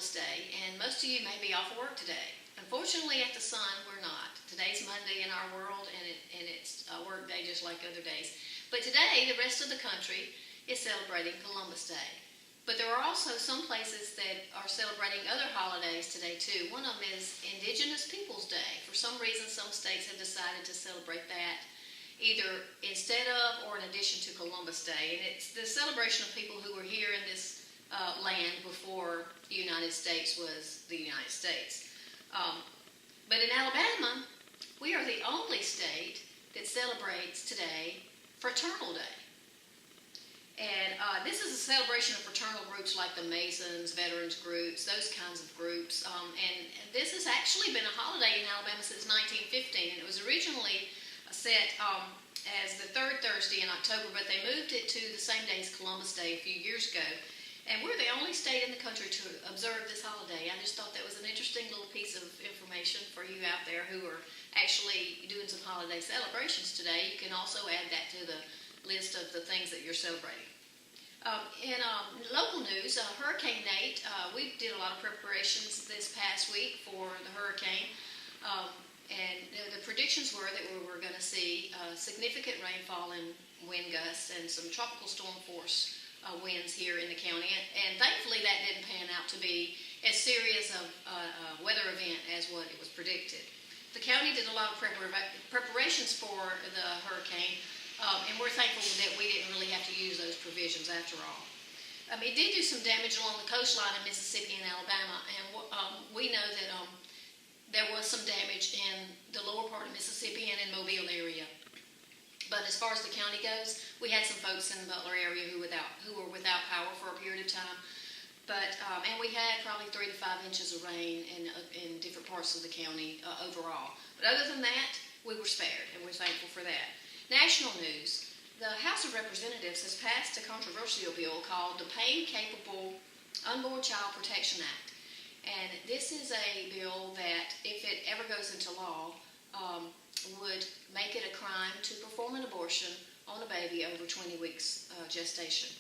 Columbus Day, and most of you may be off of work today. Unfortunately, at the Sun, we're not. Today's Monday in our world, and it's a work day just like other days. But today, the rest of the country is celebrating Columbus Day. But there are also some places that are celebrating other holidays today too. One of them is Indigenous Peoples Day. For some reason, some states have decided to celebrate that either instead of or in addition to Columbus Day. And it's the celebration of people who were here in this land before the United States was the United States. But in Alabama, we are the only state that celebrates today Fraternal Day. And this is a celebration of fraternal groups like the Masons, veterans groups, those kinds of groups. And this has actually been a holiday in Alabama since 1915. And it was originally set as the third Thursday in October, but they moved it to the same day as Columbus Day a few years ago. And we're the only state in the country to observe this holiday. I just thought that was an interesting little piece of information for you out there who are actually doing some holiday celebrations today. You can also add that to the list of the things that you're celebrating. In local news, Hurricane Nate, we did a lot of preparations this past week for the hurricane. And the predictions were that we were going to see significant rainfall and wind gusts and some tropical storm force winds here in the county. And thankfully that didn't pan out to be as serious of a weather event as what it was predicted. The county did a lot of preparations for the hurricane, and we're thankful that we didn't really have to use those provisions after all. It did do some damage along the coastline in Mississippi and Alabama, and we know that there was some damage in the lower part of Mississippi and in Mobile area. But as far as the county goes, we had some folks in the Butler area who were without power for a period of time. But and we had probably 3 to 5 inches of rain in different parts of the county overall. But other than that, we were spared, and we're thankful for that. National news. The House of Representatives has passed a controversial bill called the Pain Capable Unborn Child Protection Act. And this is a bill that, if it ever goes into law, would make it a crime to perform an abortion on a baby over 20 weeks gestation.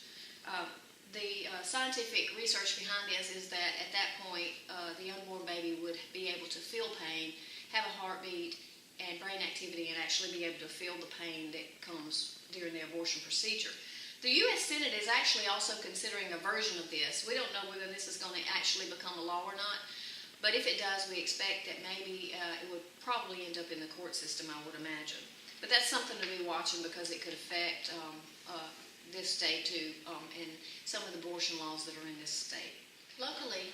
The scientific research behind this is that at that point, the unborn baby would be able to feel pain, have a heartbeat, and brain activity, and actually be able to feel the pain that comes during the abortion procedure. The U.S. Senate is actually also considering a version of this. We don't know whether this is going to actually become a law or not, but if it does, we expect that maybe it would probably end up in the court system, I would imagine. But that's something to be watching because it could affect this state too, and some of the abortion laws that are in this state. Locally,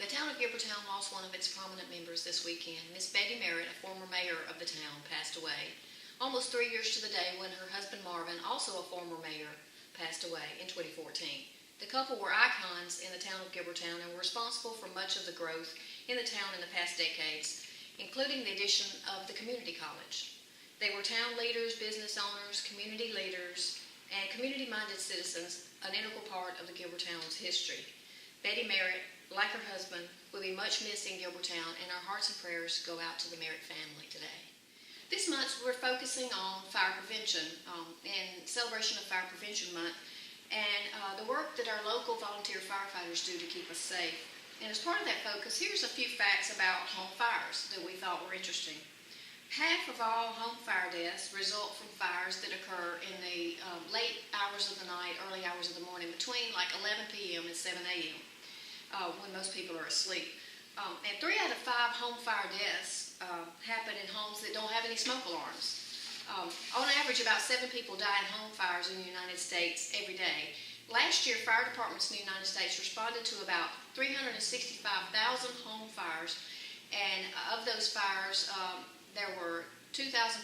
the town of Gilbertown lost one of its prominent members this weekend. Miss Betty Merritt, a former mayor of the town, passed away. Almost 3 years to the day when her husband Marvin, also a former mayor, passed away in 2014. The couple were icons in the town of Gilbertown and were responsible for much of the growth in the town in the past decades, including the addition of the community college. They were town leaders, business owners, community leaders, and community-minded citizens, an integral part of the Gilbertown's history. Betty Merritt, like her husband, will be much missed in Gilbertown, and our hearts and prayers go out to the Merritt family today. This month, we're focusing on fire prevention in celebration of Fire Prevention Month and the work that our local volunteer firefighters do to keep us safe. And as part of that focus, here's a few facts about home fires that we thought were interesting. Half of all home fire deaths result from fires that occur in the late hours of the night, early hours of the morning, between like 11 p.m. and 7 a.m. When most people are asleep. And 3 out of 5 home fire deaths happen in homes that don't have any smoke alarms. On average, about 7 people die in home fires in the United States every day. Last year, fire departments in the United States responded to about 365,000 home fires, and of those fires, there were 2,560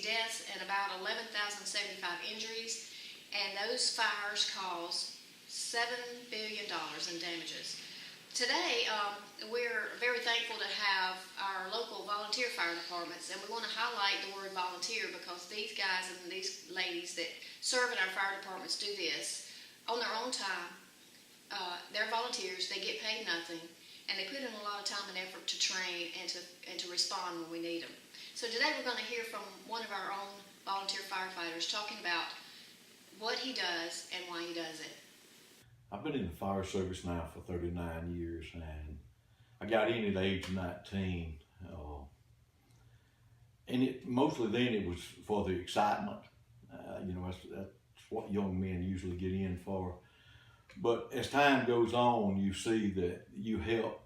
deaths and about 11,075 injuries, and those fires caused $7 billion in damages. Today, we're very thankful to have our local volunteer fire departments, and we want to highlight the word volunteer because these guys and these ladies that serve in our fire departments do this on their own time. They're volunteers, they get paid nothing, and they put in a lot of time and effort to train and to respond when we need them. So today we're going to hear from one of our own volunteer firefighters talking about what he does and why he does it. I've been in the fire service now for 39 years, and I got in at age 19. And mostly then it was for the excitement. That's what young men usually get in for. But as time goes on, you see that you help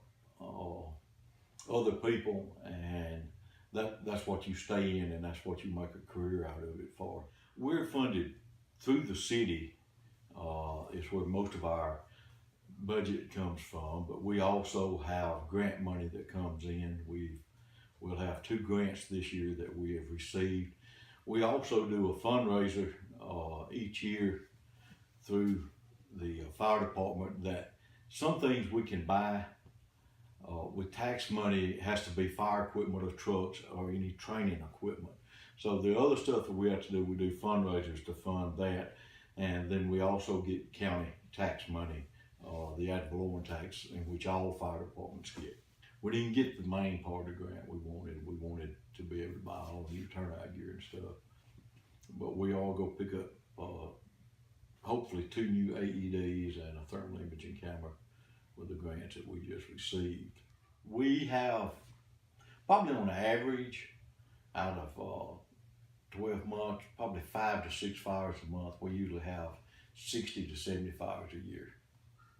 other people, and that's what you stay in, and that's what you make a career out of it for. We're funded through the city, is where most of our budget comes from, but we also have grant money that comes in. We'll have 2 grants this year that we have received. We also do a fundraiser each year through the fire department that some things we can buy with tax money. It has to be fire equipment or trucks or any training equipment. So the other stuff that we have to do, we do fundraisers to fund that, and then we also get county tax money, the ad valorem tax, in which all fire departments get. We didn't get the main part of the grant we wanted. We wanted to be able to buy all new turnout gear and stuff. But we all go pick up hopefully 2 new AEDs and a thermal imaging camera with the grants that we just received. We have probably on average out of 12 months, probably 5 to 6 fires a month. We usually have 60 to 70 fires a year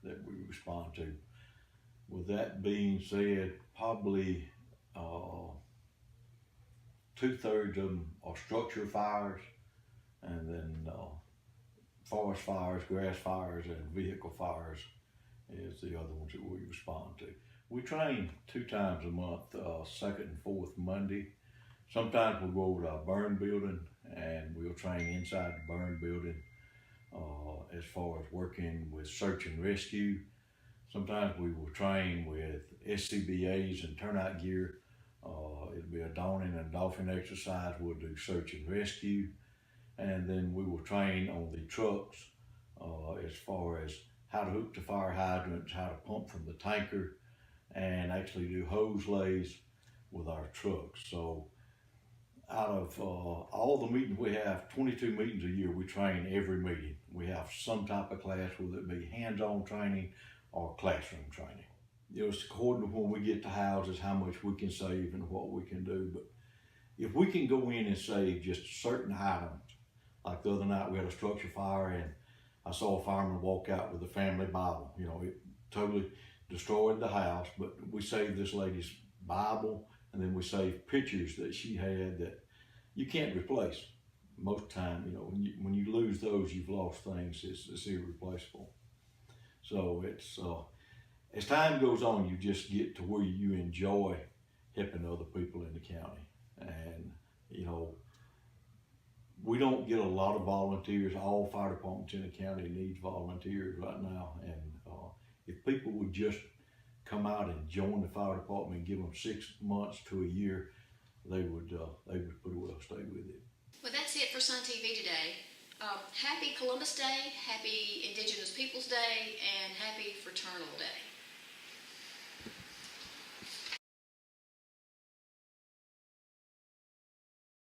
that we respond to. With that being said, probably 2/3 of them are structure fires, and then forest fires, grass fires, and vehicle fires is the other ones that we respond to. We train 2 times a month, second and fourth Monday. Sometimes we'll go over to our burn building and we'll train inside the burn building as far as working with search and rescue. Sometimes we will train with SCBAs and turnout gear. It'll be a dawning and dolphin exercise. We'll do search and rescue. And then we will train on the trucks as far as how to hook to fire hydrants, how to pump from the tanker, and actually do hose lays with our trucks. So out of all the meetings we have, 22 meetings a year, we train every meeting. We have some type of class, whether it be hands-on training or classroom training. It's according to when we get to houses, how much we can save and what we can do. But if we can go in and save just certain items, like the other night we had a structure fire and I saw a fireman walk out with a family Bible. It totally destroyed the house, but we saved this lady's Bible, and then we saved pictures that she had that you can't replace. Most of the time, when you lose those, you've lost things. It's irreplaceable. So it's as time goes on, you just get to where you enjoy helping other people in the county. And we don't get a lot of volunteers. All fire departments in the county need volunteers right now. And if people would just come out and join the fire department and give them 6 months to a year, they would pretty well stay with it. Well, that's it for SunTV today. Happy Columbus Day, happy Indigenous Peoples Day, and happy Fraternal Day.